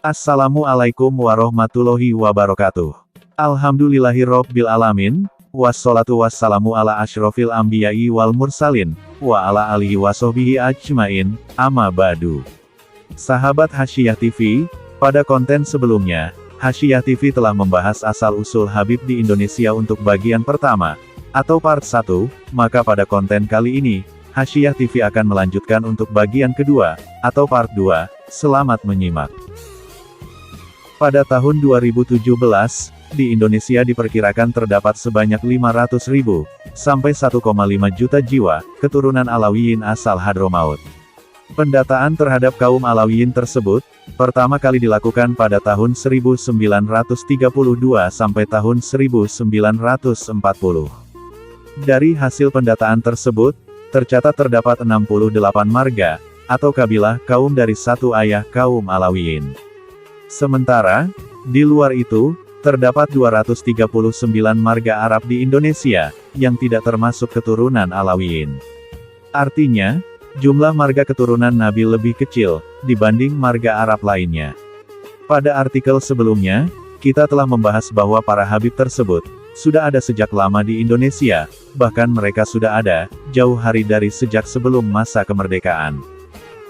Assalamualaikum warahmatullahi wabarakatuh. Alhamdulillahirobbil alamin, wassalatu wassalamu ala asyrofil anbiya'i wal mursalin, wa ala alihi wassohbihi ajmain, amma ba'du. Sahabat Hasyiyah TV, pada konten sebelumnya, Hasyiyah TV telah membahas asal-usul Habib di Indonesia untuk bagian pertama, atau part 1, maka pada konten kali ini, Hasyiyah TV akan melanjutkan untuk bagian kedua, atau part 2, selamat menyimak. Pada tahun 2017, di Indonesia diperkirakan terdapat sebanyak 500.000, sampai 1,5 juta jiwa, keturunan Alawiyin asal Hadramaut. Pendataan terhadap kaum Alawiyin tersebut, pertama kali dilakukan pada tahun 1932 sampai tahun 1940. Dari hasil pendataan tersebut, tercatat terdapat 68 marga, atau kabilah kaum dari satu ayah kaum Alawiyin. Sementara, di luar itu, terdapat 239 marga Arab di Indonesia, yang tidak termasuk keturunan Alawiyin. Artinya, jumlah marga keturunan Nabi lebih kecil, dibanding marga Arab lainnya. Pada artikel sebelumnya, kita telah membahas bahwa para Habib tersebut, sudah ada sejak lama di Indonesia, bahkan mereka sudah ada, jauh hari dari sejak sebelum masa kemerdekaan.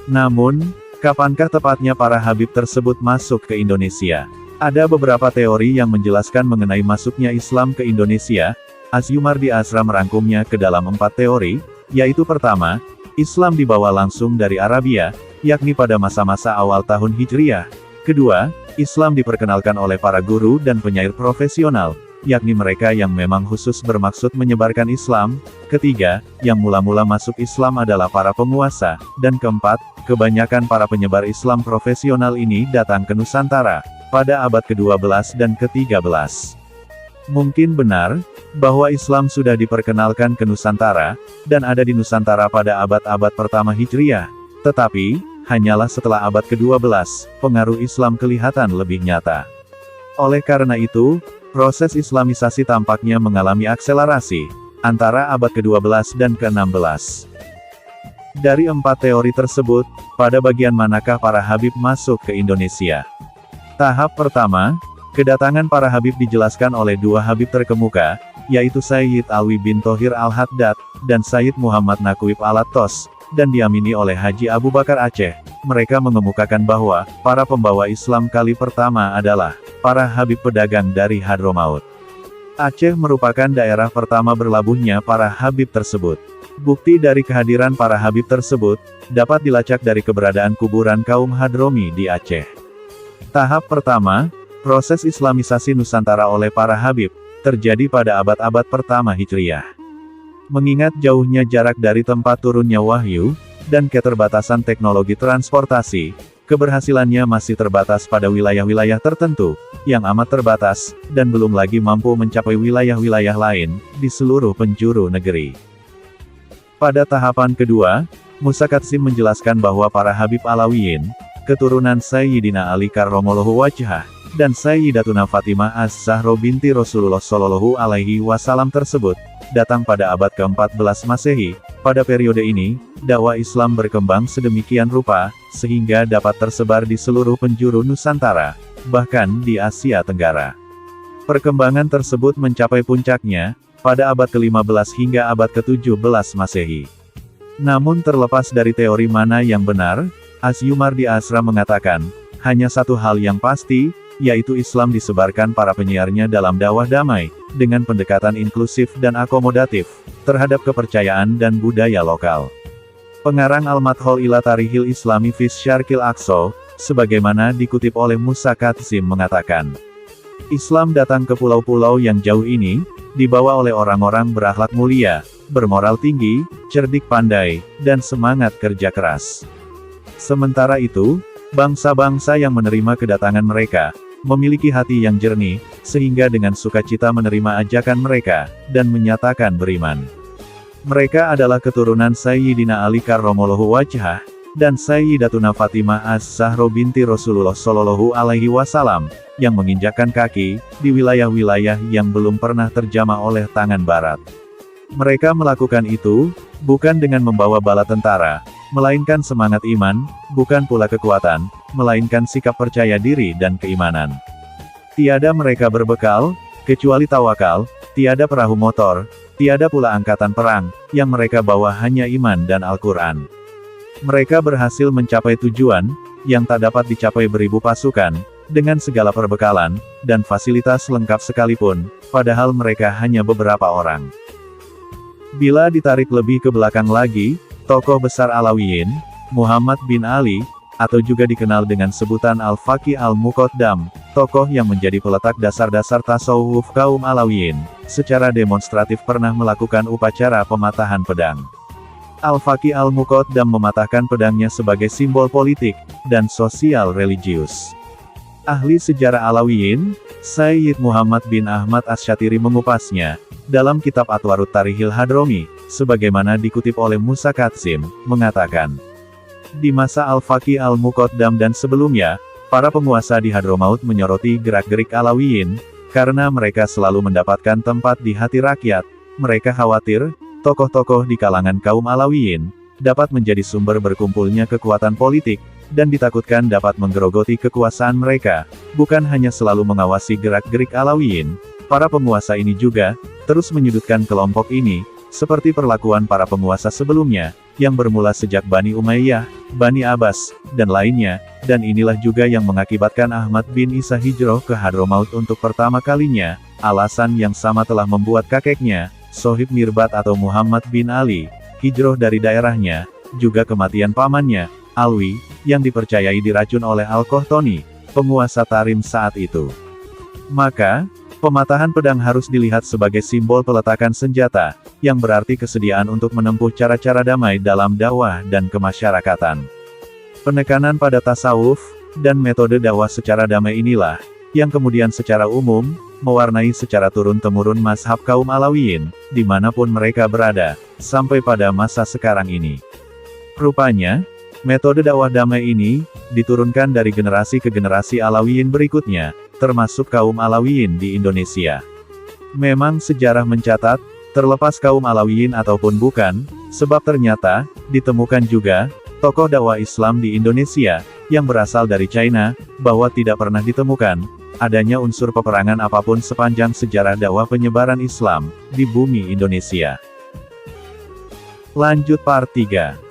Namun, kapankah tepatnya para Habib tersebut masuk ke Indonesia? Ada beberapa teori yang menjelaskan mengenai masuknya Islam ke Indonesia. Asyumardi Azra merangkumnya ke dalam 4 teori, yaitu pertama, Islam dibawa langsung dari Arabia, yakni pada masa-masa awal tahun Hijriah. Kedua, Islam diperkenalkan oleh para guru dan penyair profesional, yakni mereka yang memang khusus bermaksud menyebarkan Islam. Ketiga, yang mula-mula masuk Islam adalah para penguasa. Dan keempat, kebanyakan para penyebar Islam profesional ini datang ke Nusantara, pada abad ke-12 dan ke-13. Mungkin benar, bahwa Islam sudah diperkenalkan ke Nusantara, dan ada di Nusantara pada abad-abad pertama Hijriah. Tetapi, hanyalah setelah abad ke-12, pengaruh Islam kelihatan lebih nyata. Oleh karena itu, proses Islamisasi tampaknya mengalami akselerasi, antara abad ke-12 dan ke-16. Dari 4 teori tersebut, pada bagian manakah para Habib masuk ke Indonesia? Tahap pertama, kedatangan para Habib dijelaskan oleh 2 Habib terkemuka, yaitu Sayyid Alwi bin Thohir Al-Haddad, dan Sayyid Muhammad Nakwib Al-Attos, dan diamini oleh Haji Abu Bakar Aceh. Mereka mengemukakan bahwa, para pembawa Islam kali pertama adalah, para Habib pedagang dari Hadramaut. Aceh merupakan daerah pertama berlabuhnya para Habib tersebut. Bukti dari kehadiran para Habib tersebut, dapat dilacak dari keberadaan kuburan kaum Hadromi di Aceh. Tahap pertama, proses Islamisasi Nusantara oleh para Habib, terjadi pada abad-abad pertama Hijriah. Mengingat jauhnya jarak dari tempat turunnya wahyu, dan keterbatasan teknologi transportasi, keberhasilannya masih terbatas pada wilayah-wilayah tertentu, yang amat terbatas, dan belum lagi mampu mencapai wilayah-wilayah lain, di seluruh penjuru negeri. Pada tahapan kedua, Musa Katsim menjelaskan bahwa para Habib Alawiyin, keturunan Sayyidina Ali Karramallahu Wajhah, dan Sayyidatuna Fatimah Az-Zahra binti Rasulullah Shallallahu Alaihi Wasallam tersebut, datang pada abad ke-14 Masehi. Pada periode ini, dakwah Islam berkembang sedemikian rupa, sehingga dapat tersebar di seluruh penjuru Nusantara, bahkan di Asia Tenggara. Perkembangan tersebut mencapai puncaknya, pada abad ke-15 hingga abad ke-17 Masehi. Namun terlepas dari teori mana yang benar, Asyumardi Azra mengatakan, hanya satu hal yang pasti, yaitu Islam disebarkan para penyiarnya dalam dakwah damai, dengan pendekatan inklusif dan akomodatif, terhadap kepercayaan dan budaya lokal. Pengarang Al-Madkhol ila Tarikhil Islami fis Syarqil Aqsa, sebagaimana dikutip oleh Musa Katsim mengatakan, Islam datang ke pulau-pulau yang jauh ini, dibawa oleh orang-orang berakhlak mulia, bermoral tinggi, cerdik pandai, dan semangat kerja keras. Sementara itu, bangsa-bangsa yang menerima kedatangan mereka, memiliki hati yang jernih, sehingga dengan sukacita menerima ajakan mereka, dan menyatakan beriman. Mereka adalah keturunan Sayyidina Ali Karramallahu Wajhah, dan Sayyidatuna Fatimah Az-Zahra binti Rasulullah Shallallahu Alaihi Wasallam, yang menginjakkan kaki, di wilayah-wilayah yang belum pernah terjamah oleh tangan Barat. Mereka melakukan itu, bukan dengan membawa bala tentara, melainkan semangat iman, bukan pula kekuatan, melainkan sikap percaya diri dan keimanan. Tiada mereka berbekal, kecuali tawakal, tiada perahu motor, tiada pula angkatan perang, yang mereka bawa hanya iman dan Al-Quran. Mereka berhasil mencapai tujuan, yang tak dapat dicapai beribu pasukan, dengan segala perbekalan, dan fasilitas lengkap sekalipun, padahal mereka hanya beberapa orang. Bila ditarik lebih ke belakang lagi, tokoh besar Alawiyin, Muhammad bin Ali, atau juga dikenal dengan sebutan Al-Faqih Al-Muqaddam, tokoh yang menjadi peletak dasar-dasar tasawuf kaum Alawiyin, secara demonstratif pernah melakukan upacara pematahan pedang. Al-Faqih Al-Muqaddam mematahkan pedangnya sebagai simbol politik, dan sosial religius. Ahli sejarah Alawiyin, Sayyid Muhammad bin Ahmad Asy-Syatiri mengupasnya, dalam kitab Atwarut Tarikhil Hadromi, sebagaimana dikutip oleh Musa Katzim, mengatakan, di masa Al-Faqih Al-Muqaddam dan sebelumnya, para penguasa di Hadramaut menyoroti gerak-gerik Alawiyin, karena mereka selalu mendapatkan tempat di hati rakyat. Mereka khawatir, tokoh-tokoh di kalangan kaum Alawiyin, dapat menjadi sumber berkumpulnya kekuatan politik, dan ditakutkan dapat menggerogoti kekuasaan mereka. Bukan hanya selalu mengawasi gerak-gerik Alawiyin, para penguasa ini juga, terus menyudutkan kelompok ini, seperti perlakuan para penguasa sebelumnya, yang bermula sejak Bani Umayyah, Bani Abbas, dan lainnya, dan inilah juga yang mengakibatkan Ahmad bin Isa hijrah ke Hadramaut untuk pertama kalinya. Alasan yang sama telah membuat kakeknya, Sohib Mirbat atau Muhammad bin Ali, hijrah dari daerahnya, juga kematian pamannya, Alwi, yang dipercayai diracun oleh Al-Qahtani, penguasa Tarim saat itu. Maka, pematahan pedang harus dilihat sebagai simbol peletakan senjata, yang berarti kesediaan untuk menempuh cara-cara damai dalam dakwah dan kemasyarakatan. Penekanan pada tasawuf, dan metode dakwah secara damai inilah, yang kemudian secara umum, mewarnai secara turun-temurun mazhab kaum Alawiyin, dimanapun mereka berada, sampai pada masa sekarang ini. Rupanya, metode dakwah damai ini, diturunkan dari generasi ke generasi Alawiyin berikutnya, termasuk kaum Alawiyin di Indonesia. Memang sejarah mencatat, terlepas kaum Alawiyin ataupun bukan, sebab ternyata, ditemukan juga, tokoh dakwah Islam di Indonesia, yang berasal dari China, bahwa tidak pernah ditemukan, adanya unsur peperangan apapun sepanjang sejarah dakwah penyebaran Islam, di bumi Indonesia. Lanjut part 3.